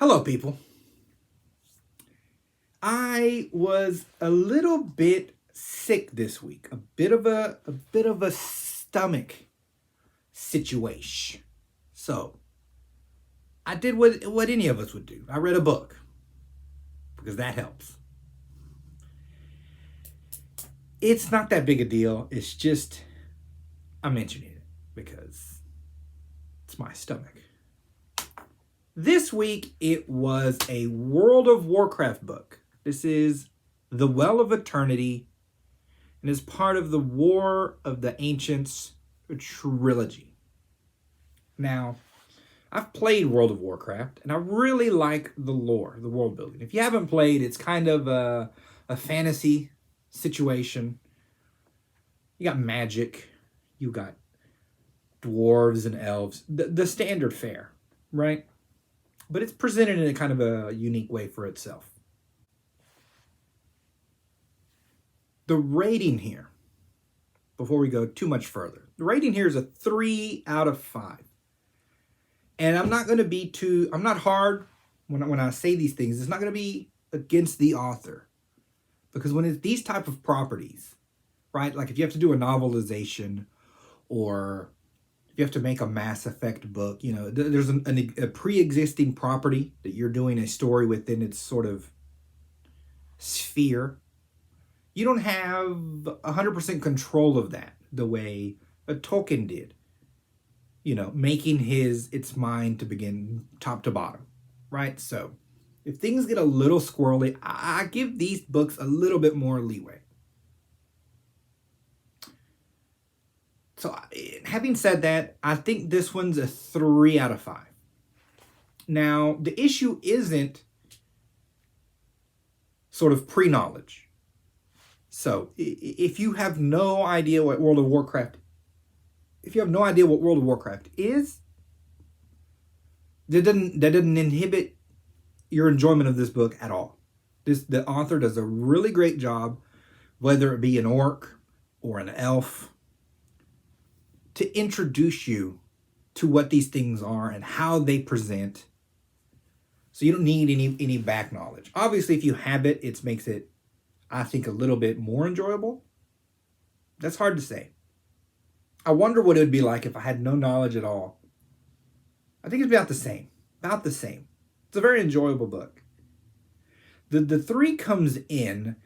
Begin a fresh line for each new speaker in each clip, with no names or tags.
Hello, people. I was a little bit sick this week. A bit of a stomach situation. So I did what any of us would do. I read a book because that helps. It's not that big a deal. It's just I'm mentioning it because it's my stomach. This week it was a World of Warcraft book. This is The Well of Eternity and is part of the War of the Ancients trilogy. Now, I've played World of Warcraft and I really like the lore, the world building. If you haven't played, it's kind of a fantasy situation. You got magic, you got dwarves and elves, the standard fare, right? But it's presented in a kind of a unique way for itself. The rating here, before we go too much further, the rating here is a 3 out of 5. And I'm not hard when I say these things. It's not going to be against the author. Because when it's these type of properties, right? Like if you have to do a novelization or if you have to make a Mass Effect book, there's a pre-existing property that you're doing a story within its sort of sphere. You don't have 100% control of that the way a Tolkien did. Making its mind to begin top to bottom, right? So if things get a little squirrely, I give these books a little bit more leeway. So having said that, I think this one's a 3 out of 5. Now, the issue isn't sort of pre-knowledge. So if you have no idea what World of Warcraft is, that doesn't inhibit your enjoyment of this book at all. The author does a really great job, whether it be an orc or an elf, to introduce you to what these things are and how they present. So you don't need any back knowledge. Obviously, if you have it, it makes it, I think, a little bit more enjoyable. That's hard to say. I wonder what it would be like if I had no knowledge at all. I think it's about the same. About the same. It's a very enjoyable book. The 3 comes in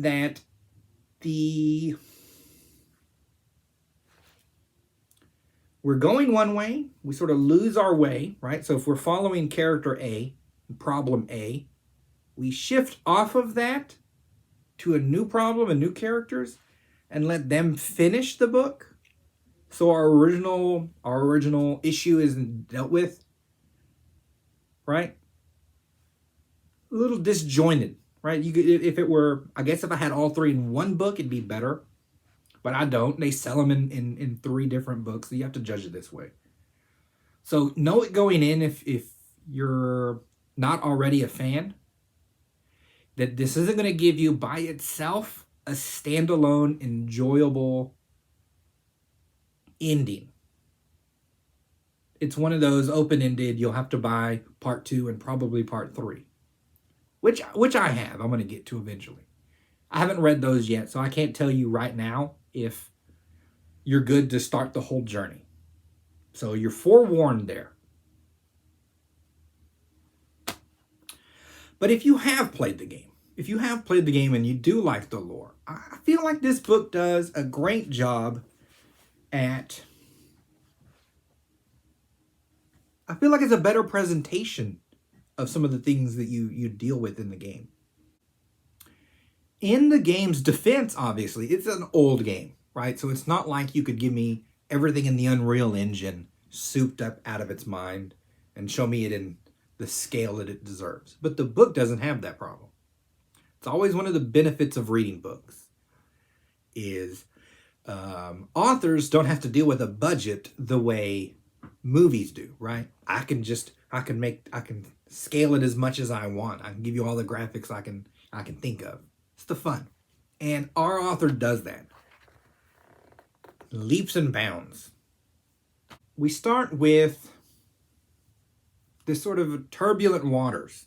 that we're going one way, we sort of lose our way, right? So if we're following character A, problem A, we shift off of that to a new problem and new characters and let them finish the book. So our original issue isn't dealt with, right? A little disjointed, right? If I had all 3 in one book, it'd be better. But I don't. They sell them in 3 different books. So you have to judge it this way. So know it going in if you're not already a fan, that this isn't going to give you by itself a standalone, enjoyable ending. It's one of those open-ended, you'll have to buy part 2 and probably part 3, which I have. I'm going to get to eventually. I haven't read those yet, so I can't tell you right now if you're good to start the whole journey. So you're forewarned there. But if you have played the game, and you do like the lore, I feel like this book does a great job at... I feel like it's a better presentation of some of the things that you deal with in the game. In the game's defense, obviously, it's an old game, right? So it's not like you could give me everything in the Unreal Engine souped up out of its mind and show me it in the scale that it deserves. But the book doesn't have that problem. It's always one of the benefits of reading books is authors don't have to deal with a budget the way movies do, right? I can scale it as much as I want. I can give you all the graphics I can think of. It's the fun. And our author does that. Leaps and bounds. We start with this sort of turbulent waters.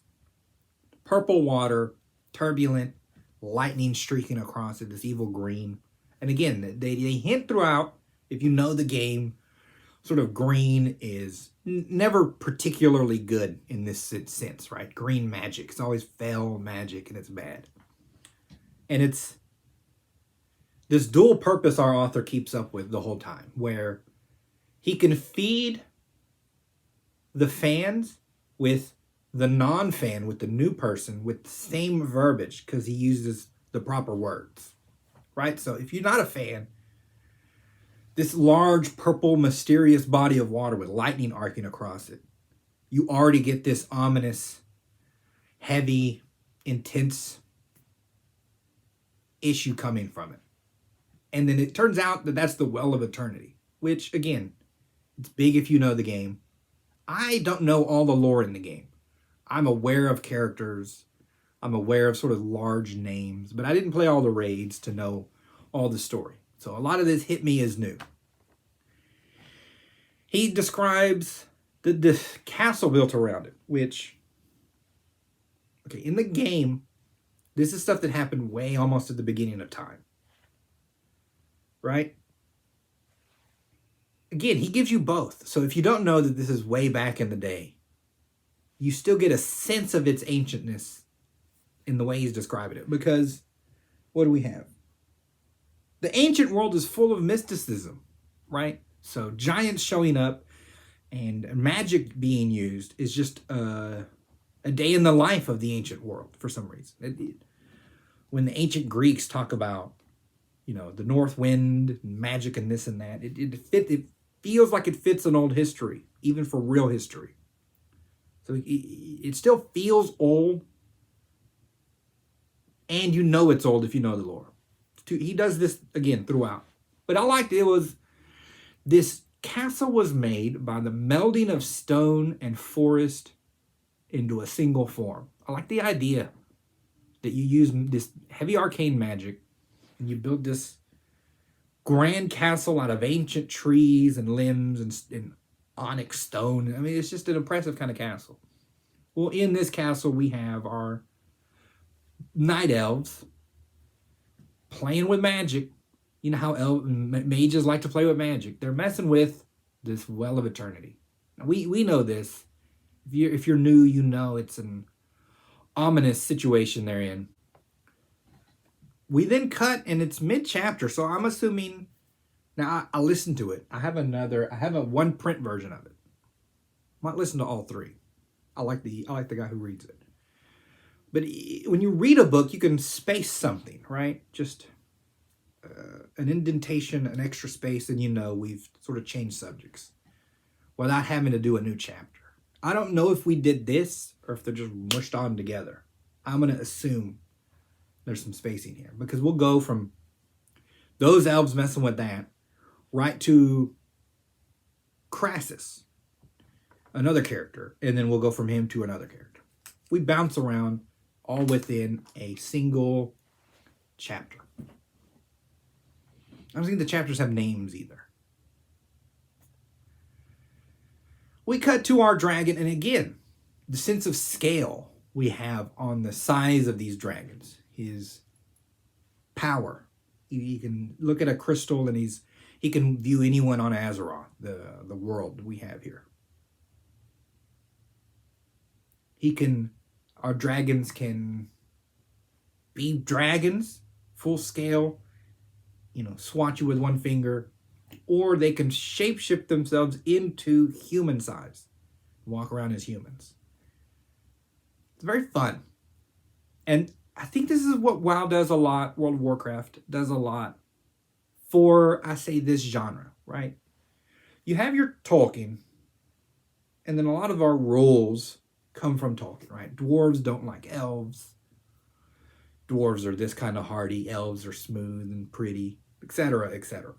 Purple water, turbulent, lightning streaking across it, this evil green. And again, they hint throughout, if you know the game, sort of green is never particularly good in this sense, right? Green magic. It's always fell magic and it's bad. And it's this dual purpose our author keeps up with the whole time, where he can feed the fans with the non-fan, with the new person, with the same verbiage, because he uses the proper words, right? So if you're not a fan, this large, purple, mysterious body of water with lightning arcing across it, you already get this ominous, heavy, intense issue coming from it. And then it turns out that that's the Well of Eternity, which, again, it's big if you know the game. I don't know all the lore in the game. I'm aware of characters. I'm aware of sort of large names, but I didn't play all the raids to know all the story. So a lot of this hit me as new. He describes the castle built around it, which, okay, in the game, this is stuff that happened way almost at the beginning of time. Right? Again, he gives you both. So if you don't know that this is way back in the day, you still get a sense of its ancientness in the way he's describing it. Because what do we have? The ancient world is full of mysticism, right? So giants showing up and magic being used is just a day in the life of the ancient world for some reason. When the ancient Greeks talk about, you know, the north wind, magic and this and that, it feels like it fits an old history, even for real history. So it still feels old, and you know it's old if you know the lore. He does this, again, throughout. But I liked it was, this castle was made by the melding of stone and forest into a single form. I like the idea that you use this heavy arcane magic and you build this grand castle out of ancient trees and limbs and onyx stone. I mean, it's just an impressive kind of castle. Well, in this castle, we have our night elves playing with magic. You know how mages like to play with magic. They're messing with this Well of Eternity. Now, we know this. If you're new, you know it's an ominous situation they're in. We then cut, and it's mid-chapter, so I'm assuming... Now, I listened to it. I have a one-print version of it. Might listen to all three. I like the guy who reads it. But when you read a book, you can space something, right? Just an indentation, an extra space, and you know we've sort of changed subjects without having to do a new chapter. I don't know if we did this or if they're just mushed on together. I'm going to assume there's some spacing here because we'll go from those elves messing with that right to Crassus, another character, and then we'll go from him to another character. We bounce around all within a single chapter. I don't think the chapters have names either. We cut to our dragon, and again, the sense of scale we have on the size of these dragons, his power. He can look at a crystal and he can view anyone on Azeroth, the world we have here. Our dragons can be dragons, full scale, swat you with one finger, or they can shapeshift themselves into human size, walk around as humans. It's very fun. And I think this is what WoW does a lot, World of Warcraft does a lot for, I say, this genre, right? You have your Tolkien, and then a lot of our rules come from Tolkien, right? Dwarves don't like elves. Dwarves are this kind of hardy. Elves are smooth and pretty, etc., etc.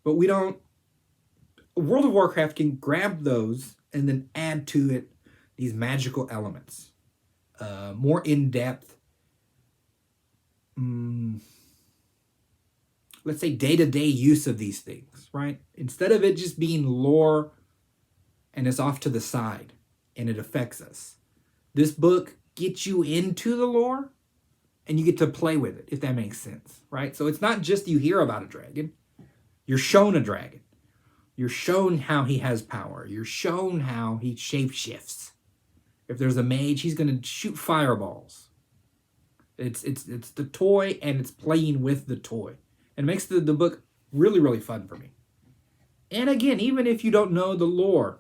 But we don't... World of Warcraft can grab those and then add to it these magical elements. More in-depth, let's say, day-to-day use of these things, right? Instead of it just being lore and it's off to the side and it affects us. This book gets you into the lore and you get to play with it, if that makes sense, right? So it's not just you hear about a dragon. You're shown a dragon. You're shown how he has power. You're shown how he shapeshifts. If there's a mage, he's going to shoot fireballs. It's the toy, and it's playing with the toy. And it makes the book really, really fun for me. And again, even if you don't know the lore,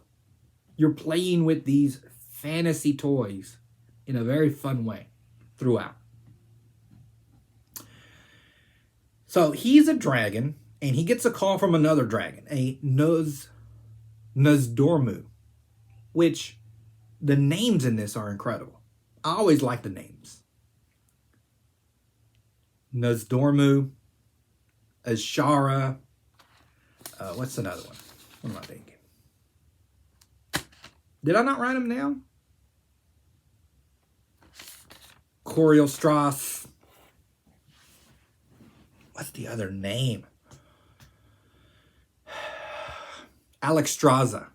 you're playing with these fantasy toys in a very fun way throughout. So he's a dragon, and he gets a call from another dragon, a Nozdormu, which the names in this are incredible. I always like the names. Nozdormu, Azshara. What's another one? What am I thinking? Did I not write them down? Corielstrass. What's the other name? Alexstrasza.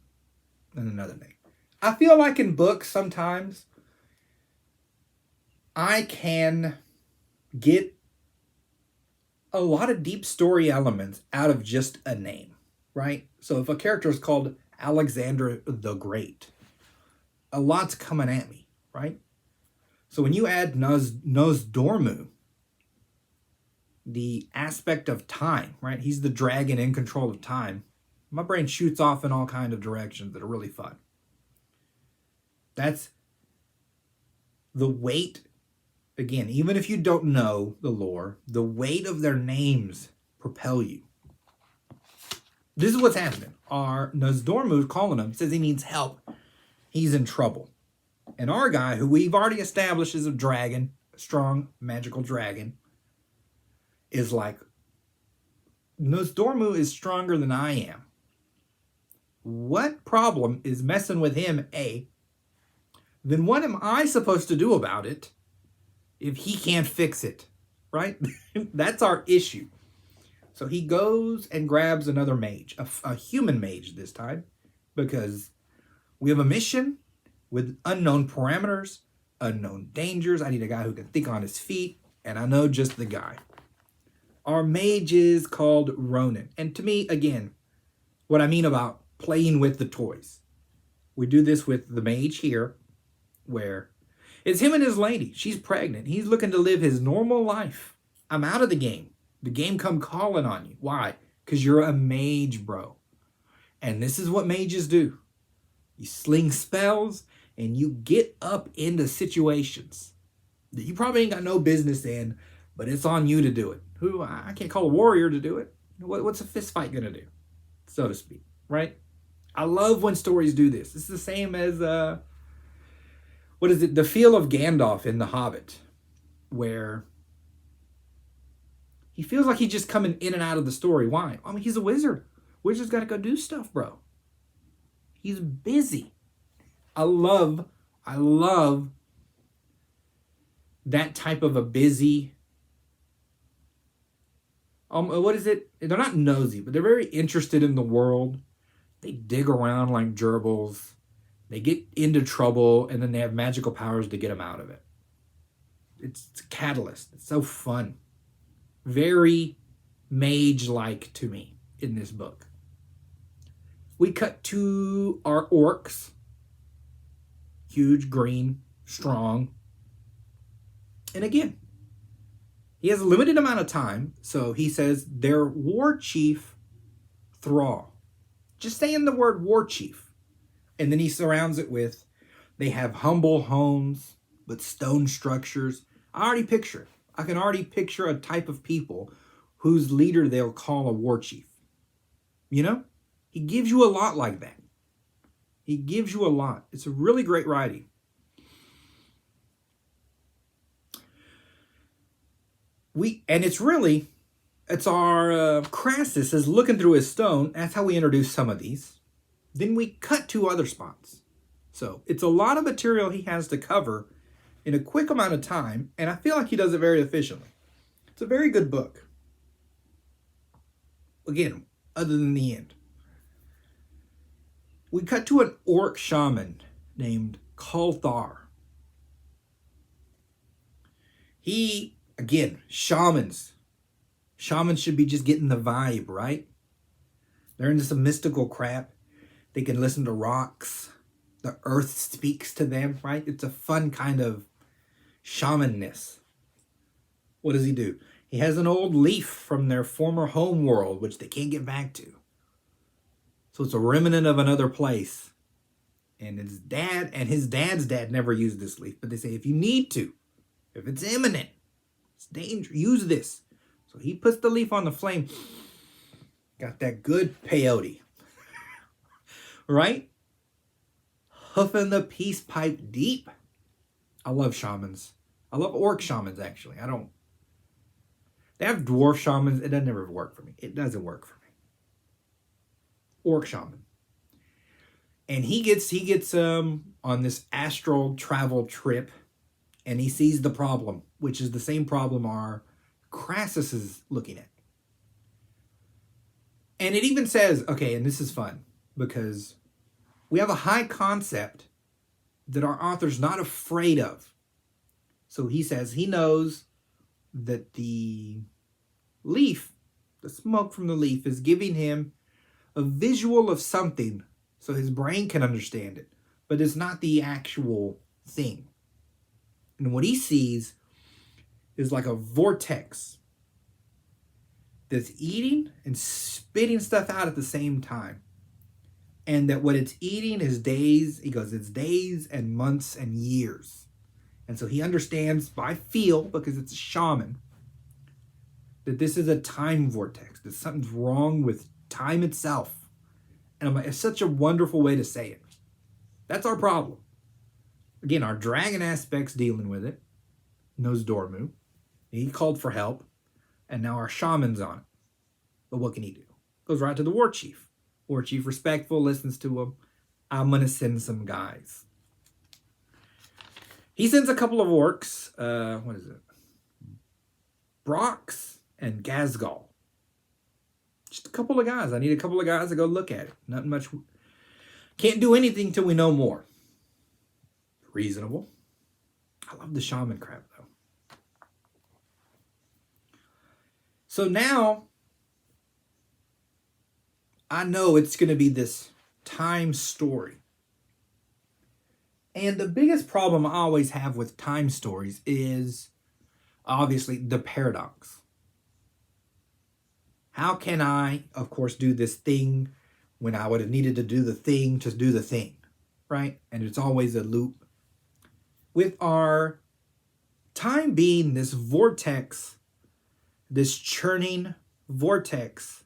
And another name. I feel like in books sometimes I can get a lot of deep story elements out of just a name, right? So if a character is called Alexander the Great, a lot's coming at me, right? So when you add Nozdormu, the aspect of time, right? He's the dragon in control of time. My brain shoots off in all kinds of directions that are really fun. That's the weight. Again, even if you don't know the lore, the weight of their names propel you. This is what's happening. Our Nozdormu, calling him, says he needs help. He's in trouble. And our guy, who we've already established is a dragon, a strong magical dragon, is like, Nozdormu is stronger than I am. What problem is messing with him, A? Then what am I supposed to do about it if he can't fix it, right? That's our issue. So he goes and grabs another mage, a human mage this time, because we have a mission with unknown parameters, unknown dangers. I need a guy who can think on his feet, and I know just the guy. Our mage is called Ronan. And to me, again, what I mean about playing with the toys. We do this with the mage here, where it's him and his lady. She's pregnant. He's looking to live his normal life. I'm out of the game. The game come calling on you. Why? Because you're a mage, bro. And this is what mages do. You sling spells and you get up into situations that you probably ain't got no business in, but it's on you to do it. Who I can't call a warrior to do it. What's a fist fight gonna do, so to speak, right? I love when stories do this. It's the same as what is it? The feel of Gandalf in The Hobbit, where he feels like he's just coming in and out of the story. Why? I mean, he's a wizard. Wizards got to go do stuff, bro. He's busy. I love that type of a busy. What is it? They're not nosy, but they're very interested in the world. They dig around like gerbils. They get into trouble, and then they have magical powers to get them out of it. It's a catalyst. It's so fun. Very mage-like to me in this book. We cut to our orcs. Huge, green, strong. And again, he has a limited amount of time, so he says their war chief, Thrall. Just saying the word war chief. And then he surrounds it with, they have humble homes, but stone structures. I already picture it. I can already picture a type of people whose leader they'll call a war chief. You know? He gives you a lot like that. He gives you a lot. It's a really great writing. It's our Crassus is looking through his stone. That's how we introduce some of these. Then we cut to other spots. So it's a lot of material he has to cover in a quick amount of time, and I feel like he does it very efficiently. It's a very good book. again, other than the end. We cut to an orc shaman named Kalthar. He, again, shamans. Shamans should be just getting the vibe, right? They're into some mystical crap. They can listen to rocks. The earth speaks to them, right? It's a fun kind of shamanness. What does he do? He has an old leaf from their former home world, which they can't get back to. So it's a remnant of another place. And his dad's dad never used this leaf. But they say, if you need to, if it's imminent, it's dangerous, use this. So he puts the leaf on the flame. Got that good peyote. Right? Hoofing the peace pipe deep. I love shamans. I love orc shamans, actually. They have dwarf shamans. It doesn't ever work for me. It doesn't work for me. Orc shaman. And he gets on this astral travel trip, and he sees the problem, which is the same problem our Crassus is looking at. And it even says, okay, and this is fun, because we have a high concept that our author's not afraid of. So he says he knows that the leaf, the smoke from the leaf, is giving him a visual of something so his brain can understand it, but it's not the actual thing. And what he sees is like a vortex that's eating and spitting stuff out at the same time. And that what it's eating is days, he goes, it's days and months and years. And so he understands by feel, because it's a shaman, that this is a time vortex, that something's wrong with time itself. And I'm like, it's such a wonderful way to say it. That's our problem. Again, our dragon aspect's dealing with it. Knows Dormu. He called for help. And now our shaman's on it. But what can he do? Goes right to the war chief. War chief respectful, listens to him. I'm going to send some guys. He sends a couple of orcs. What is it? Brox and Gazgal. Just a couple of guys. I need a couple of guys to go look at it. Nothing much. Can't do anything till we know more. Reasonable. I love the shaman crap, though. So now, I know it's going to be this time story. And the biggest problem I always have with time stories is, obviously, the paradox. How can I, of course, do this thing when I would have needed to do the thing to do the thing, right? And it's always a loop. With our time being this vortex, this churning vortex,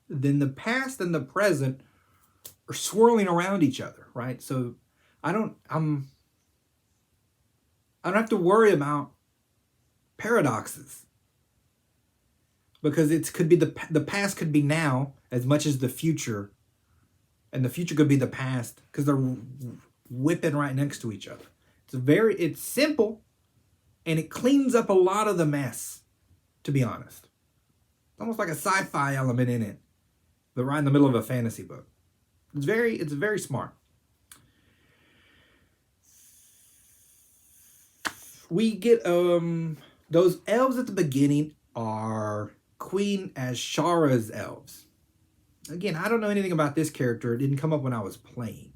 then the past and the present are swirling around each other, right? So I don't have to worry about paradoxes, because it could be the past could be now as much as the future, and the future could be the past, because they're whipping right next to each other. It's simple, and it cleans up a lot of the mess, to be honest. It's almost like a sci-fi element in it, but right in the middle of a fantasy book. It's very smart. We get those elves at the beginning are Queen Ashara's elves. Again, I don't know anything about this character. It didn't come up when I was playing.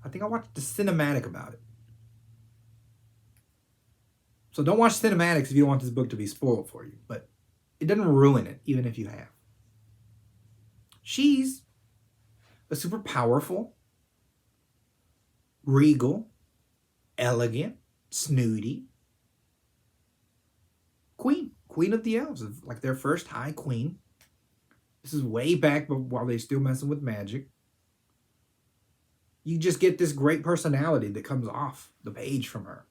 I think I watched the cinematic about it. So don't watch cinematics if you don't want this book to be spoiled for you. But it doesn't ruin it, even if you have. She's a super powerful, regal, elegant, snooty queen of the elves, like their first high queen. This is way back while they're still messing with magic. You just get this great personality that comes off the page from her.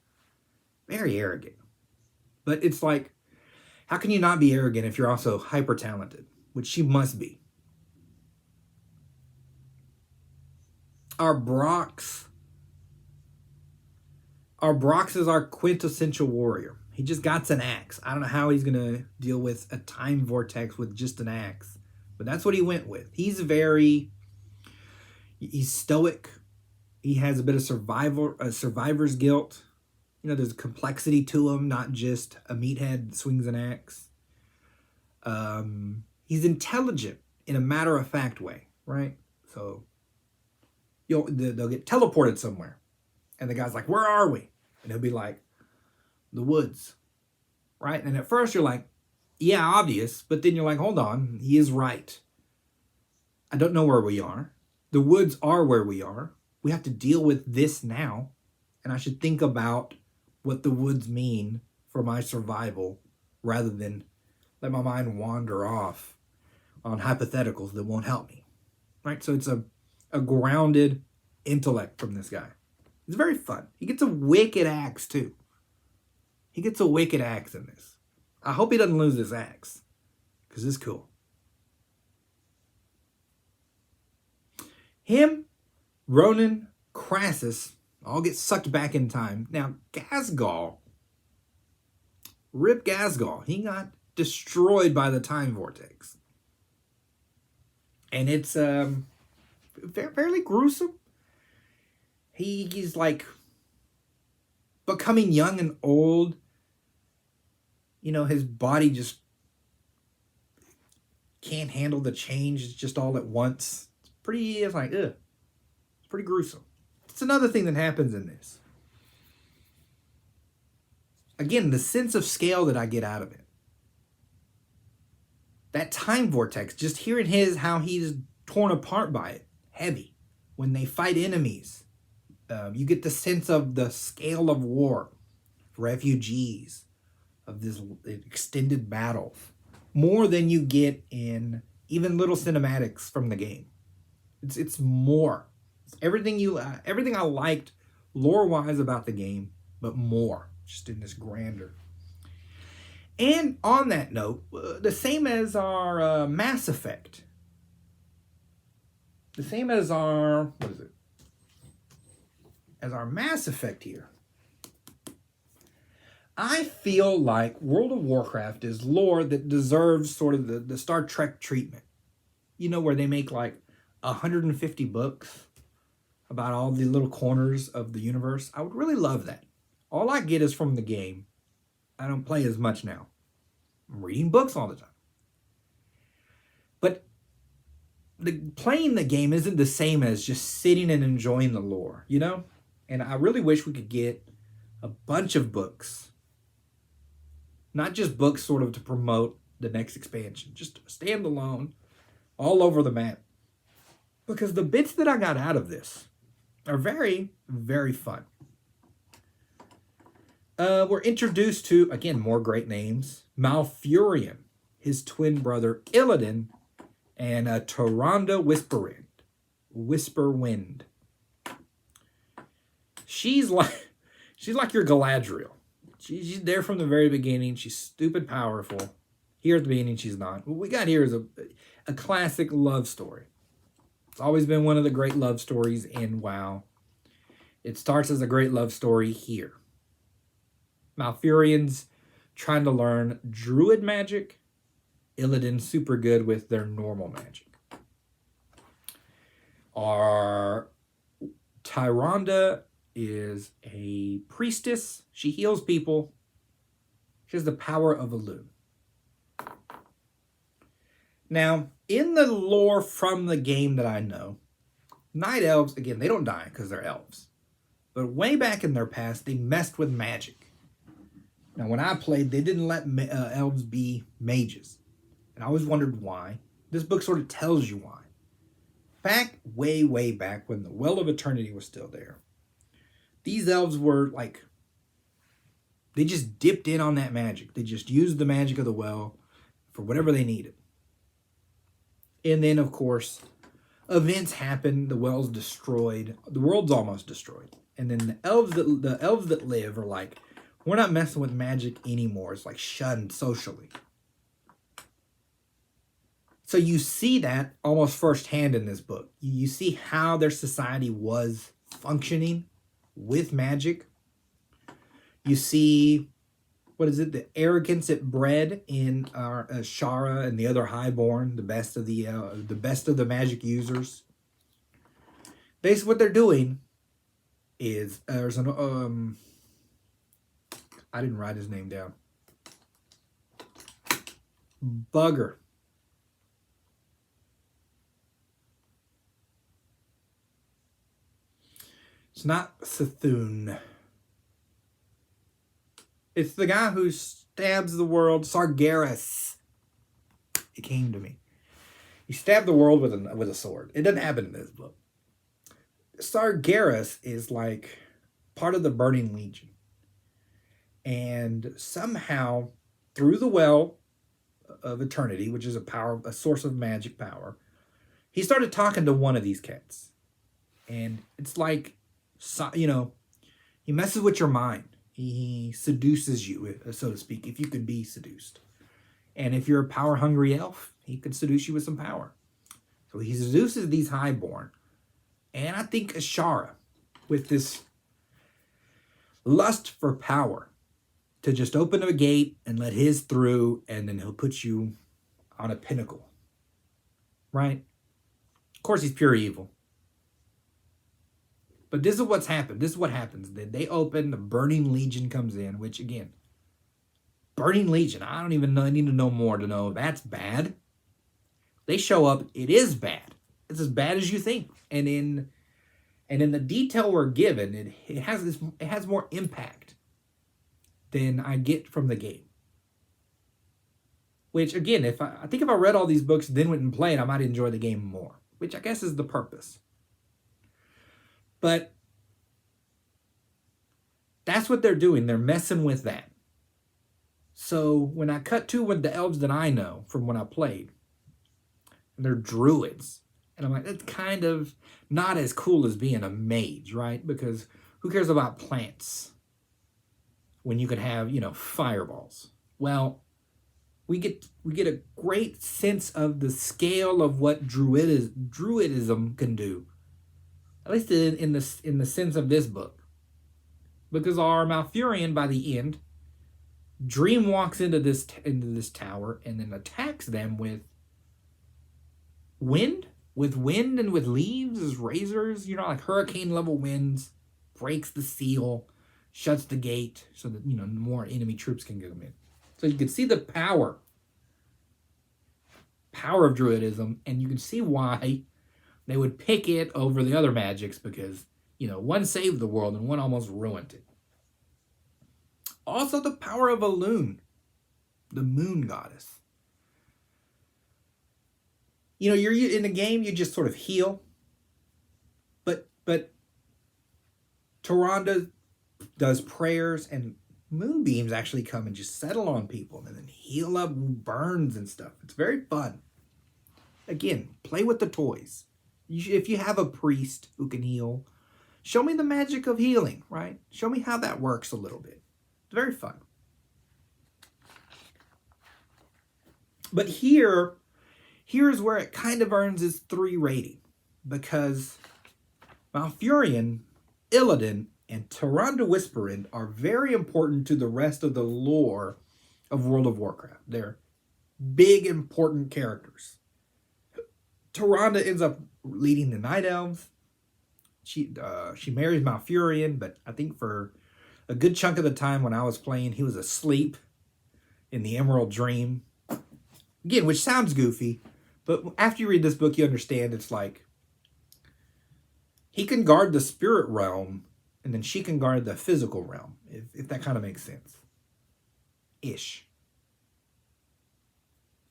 Very arrogant. But it's like, how can you not be arrogant if you're also hyper talented, which she must be? Our Brox is our quintessential warrior. He just got an axe. I don't know how he's going to deal with a time vortex with just an axe. But that's what he went with. He's stoic. He has a bit of survivor's guilt. You know, there's complexity to him, not just a meathead that swings an axe. He's intelligent in a matter-of-fact way, right? So they'll get teleported somewhere. And the guy's like, where are we? And he'll be like, the woods, right? And at first you're like, yeah, obvious. But then you're like, hold on, he is right. I don't know where we are. The woods are where we are. We have to deal with this now. And I should think about what the woods mean for my survival rather than let my mind wander off on hypotheticals that won't help me, right? So it's a grounded intellect from this guy. It's very fun. He gets a wicked axe too. He gets a wicked axe in this. I hope he doesn't lose his axe because it's cool. Him, Ronan, Crassus all get sucked back in time. Now, Ghazghkull, Rip Ghazghkull, he got destroyed by the time vortex. And it's fairly gruesome. He's like becoming young and old. You know, his body just can't handle the change. It's just all at once. It's like, ugh. It's pretty gruesome. It's another thing that happens in this. Again, the sense of scale that I get out of it. That time vortex, just hearing how he's torn apart by it, heavy. When they fight enemies, you get the sense of the scale of war, refugees, of this extended battle, more than you get in even little cinematics from the game. It's more. It's everything I liked lore-wise about the game, but more, just in this grandeur. And on that note, the same as our Mass Effect. The same as our, as our Mass Effect here. I feel like World of Warcraft is lore that deserves sort of the Star Trek treatment. You know, where they make like 150 books about all the little corners of the universe. I would really love that. All I get is from the game. I don't play as much now. I'm reading books all the time. But playing the game isn't the same as just sitting and enjoying the lore, you know? And I really wish we could get a bunch of books. Not just books sort of to promote the next expansion. Just standalone, all over the map. Because the bits that I got out of this are very, very fun. We're introduced to, again, more great names. Malfurion, his twin brother Illidan, and Tyrande Whisperwind. She's like your Galadriel. She's there from the very beginning. She's stupid powerful. Here at the beginning, she's not. What we got here is a classic love story. It's always been one of the great love stories in WoW. It starts as a great love story here. Malfurion's trying to learn druid magic. Illidan's super good with their normal magic. Our Tyrande is a priestess. She heals people. She has the power of a loon. Now, in the lore from the game that I know, night elves, again, they don't die because they're elves. But way back in their past, they messed with magic. Now, when I played, they didn't let elves be mages. And I always wondered why. This book sort of tells you why. Back, way back, when the Well of Eternity was still there, these elves were like, they just dipped in on that magic. They just used the magic of the well for whatever they needed. And then, of course, events happen. The well's destroyed. The world's almost destroyed. And then the elves that live are like, we're not messing with magic anymore. It's like shunned socially. So you see that almost firsthand in this book. You see how their society was functioning with magic. You see what is it? The arrogance it bred in our Shara and the other highborn, the best of the magic users. Basically, what they're doing is there's an I didn't write his name down. Bugger. It's not Sethune. It's the guy who stabs the world, Sargeras. It came to me. He stabbed the world with a sword. It doesn't happen in this book. Sargeras is like part of the Burning Legion. And somehow, through the Well of Eternity, which is a source of magic power, he started talking to one of these cats. And it's like, he messes with your mind. He seduces you, so to speak, if you could be seduced. And if you're a power-hungry elf, he could seduce you with some power. So he seduces these highborn. And I think Ashara, with this lust for power, to just open a gate and let his through, and then he'll put you on a pinnacle. Right? Of course, he's pure evil. But this is what's happened. This is what happens. They open, the Burning Legion comes in, which, again, Burning Legion, I don't even know. I need to know more to know that's bad. They show up, it is bad. It's as bad as you think. And in the detail we're given, it has more impact than I get from the game. Which, again, I think if I read all these books, then went and played, I might enjoy the game more. Which I guess is the purpose. But that's what they're doing. They're messing with that. So when I cut to with the elves that I know from when I played, and they're druids, and I'm like, that's kind of not as cool as being a mage, right? Because who cares about plants when you could have, fireballs? Well, we get a great sense of the scale of what druidism can do. At least in the sense of this book. Because our Malfurion, by the end, Dream walks into this tower and then attacks them with wind. With wind and with leaves as razors. Like hurricane-level winds. Breaks the seal. Shuts the gate so that, more enemy troops can get them in. So you can see the power of druidism. And you can see why they would pick it over the other magics because, one saved the world and one almost ruined it. Also, the power of Elune, the moon goddess. You're in the game, you just sort of heal. But Tyrande does prayers and moonbeams actually come and just settle on people and then heal up burns and stuff. It's very fun. Again, play with the toys. If you have a priest who can heal, show me the magic of healing, right? Show me how that works a little bit. It's very fun. But here's where it kind of earns its 3 rating. Because Malfurion, Illidan, and Tyrande Whisperwind are very important to the rest of the lore of World of Warcraft. They're big, important characters. Tyrande ends up leading the Night Elves. She marries Malfurion, but I think for a good chunk of the time when I was playing, he was asleep in the Emerald Dream. Again, which sounds goofy, but after you read this book, you understand it's like he can guard the spirit realm, and then she can guard the physical realm, if that kind of makes sense. Ish.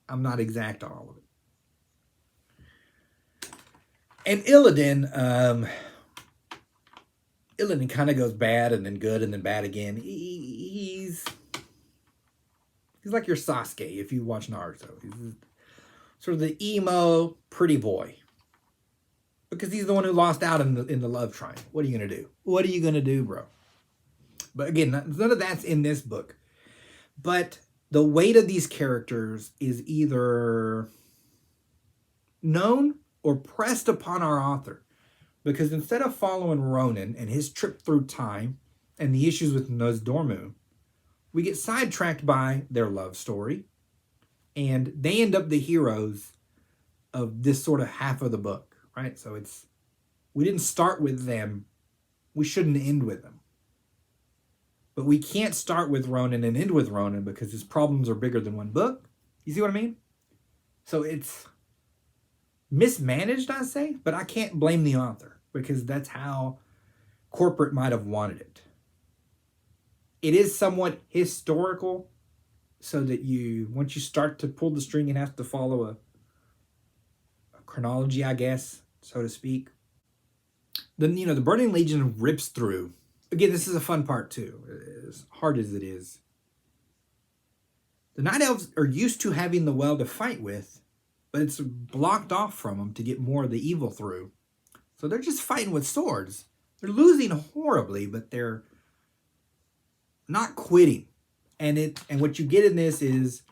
I'm not exact on all of it. And Illidan kind of goes bad and then good and then bad again. He's like your Sasuke if you watch Naruto. He's sort of the emo pretty boy. Because he's the one who lost out in the love triangle. What are you going to do? What are you going to do, bro? But again, none of that's in this book. But the weight of these characters is either known or pressed upon our author. Because instead of following Ronan and his trip through time and the issues with Nozdormu, we get sidetracked by their love story, and they end up the heroes of this sort of half of the book, right? So we didn't start with them. We shouldn't end with them. But we can't start with Ronan and end with Ronan because his problems are bigger than one book. You see what I mean? So it's mismanaged, I say, but I can't blame the author because that's how corporate might have wanted it. It is somewhat historical, so that once you start to pull the string, it has to follow a chronology, I guess, so to speak. Then, the Burning Legion rips through. Again, this is a fun part too, as hard as it is. The Night Elves are used to having the well to fight with, but it's blocked off from them to get more of the evil through. So they're just fighting with swords. They're losing horribly, but they're not quitting. And what you get in this is,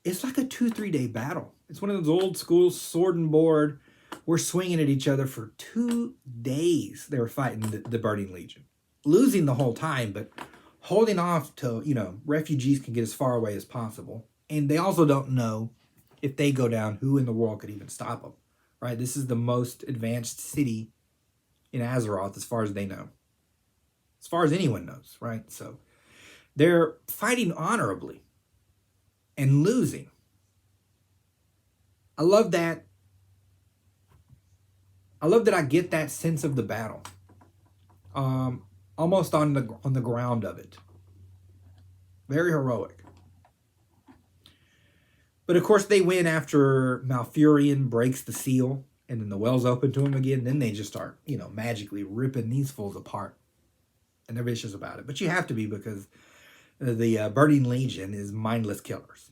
it's like a 2-3 day battle. It's one of those old school sword and board. We're swinging at each other for 2 days. They were fighting the Burning Legion. Losing the whole time, but holding off till, refugees can get as far away as possible. And they also don't know if they go down, who in the world could even stop them, right? This is the most advanced city in Azeroth as far as they know. As far as anyone knows, right? So they're fighting honorably and losing. I love that. I get that sense of the battle. Almost on the ground of it. Very heroic. But of course they win after Malfurion breaks the seal and then the well's open to him again. Then they just start, magically ripping these fools apart. And they're vicious about it. But you have to be, because the Burning Legion is mindless killers.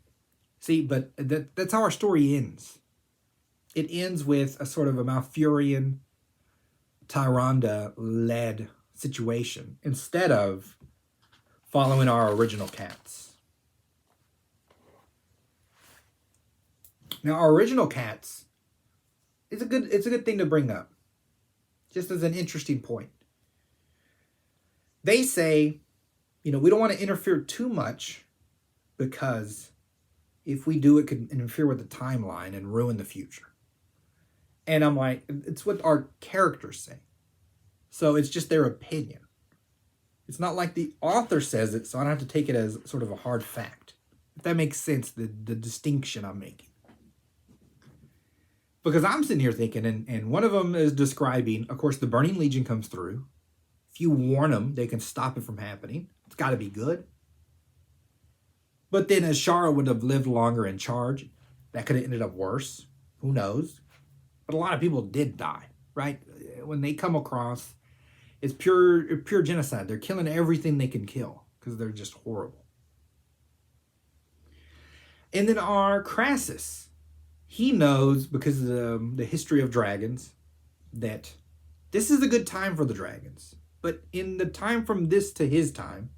See, but that's how our story ends. It ends with a sort of a Malfurion, Tyrande-led situation instead of following our original cats. Now, our original cats it's a good thing to bring up, just as an interesting point. They say, we don't want to interfere too much, because if we do, it could interfere with the timeline and ruin the future. And I'm like, it's what our characters say. So it's just their opinion. It's not like the author says it, so I don't have to take it as sort of a hard fact. If that makes sense, the distinction I'm making. Because I'm sitting here thinking, and one of them is describing, of course, the Burning Legion comes through. If you warn them, they can stop it from happening. It's got to be good. But then Azshara would have lived longer in charge. That could have ended up worse. Who knows? But a lot of people did die, right? When they come across, it's pure genocide. They're killing everything they can kill because they're just horrible. And then our Crassus, he knows, because of the history of dragons, that this is a good time for the dragons. But in the time from this to his time,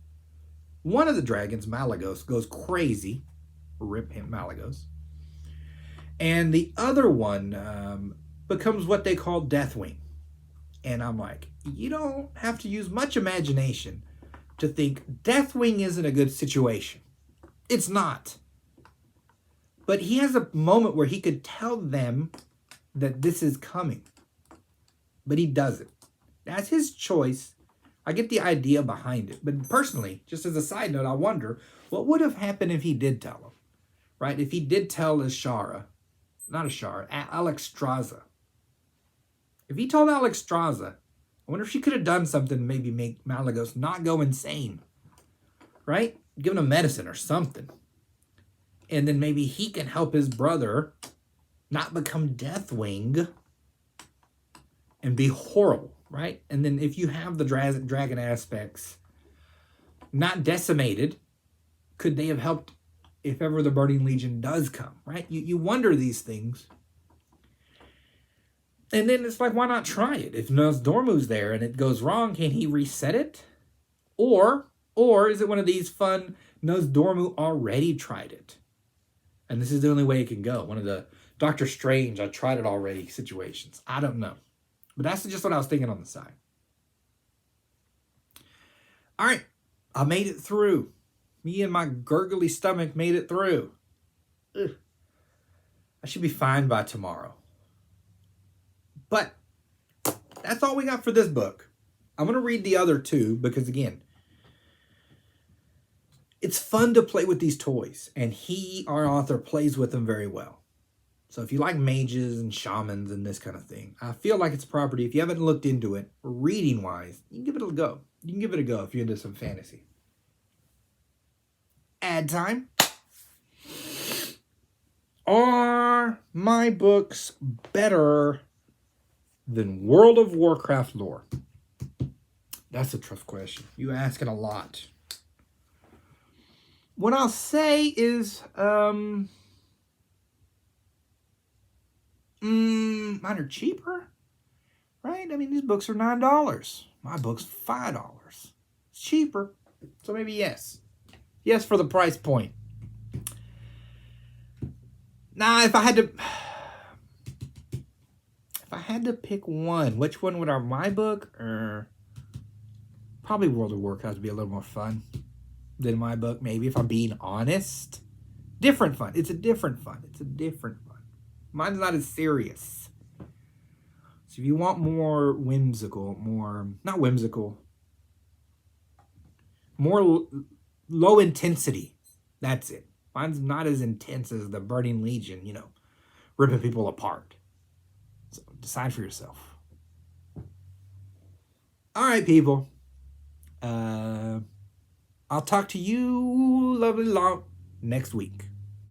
one of the dragons, Malygos, goes crazy. Rip him, Malygos. And the other one becomes what they call Deathwing. And I'm like, you don't have to use much imagination to think Deathwing isn't a good situation. It's not. But he has a moment where he could tell them that this is coming. But he doesn't. That's his choice. I get the idea behind it. But personally, just as a side note, I wonder what would have happened if he did tell him. Right? If he did tell Azshara, not Azshara, Alexstrasza. If he told Alexstrasza, I wonder if she could have done something to maybe make Malygos not go insane. Right? Give him medicine or something. And then maybe he can help his brother not become Deathwing and be horrible, right? And then if you have the dragon aspects not decimated, could they have helped if ever the Burning Legion does come, right? You wonder these things. And then it's like, why not try it? If Nosdormu's there and it goes wrong, can he reset it? Or is it one of these fun, Nosdormu already tried it? And this is the only way it can go. One of the Doctor Strange, I tried it already situations. I don't know. But that's just what I was thinking on the side. All right. I made it through. Me and my gurgly stomach made it through. Ugh. I should be fine by tomorrow. But that's all we got for this book. I'm going to read the other two because, again, it's fun to play with these toys. And our author, plays with them very well. So if you like mages and shamans and this kind of thing, I feel like it's a property. If you haven't looked into it, reading-wise, you can give it a go. You can give it a go if you're into some fantasy. Ad time. Are my books better than World of Warcraft lore? That's a tough question. You asking a lot. What I'll say is, mine are cheaper, right? I mean, these books are $9. My book's $5. It's cheaper, so maybe yes. Yes, for the price point. Now, if I had to pick one, which one would my book? Probably World of Warcraft would be a little more fun than my book, maybe, if I'm being honest. Different fun. It's a different fun. Mine's not as serious. So if you want more not whimsical, more low intensity, that's it. Mine's not as intense as the Burning Legion, ripping people apart. So decide for yourself. All right, people. I'll talk to you lovely long next week.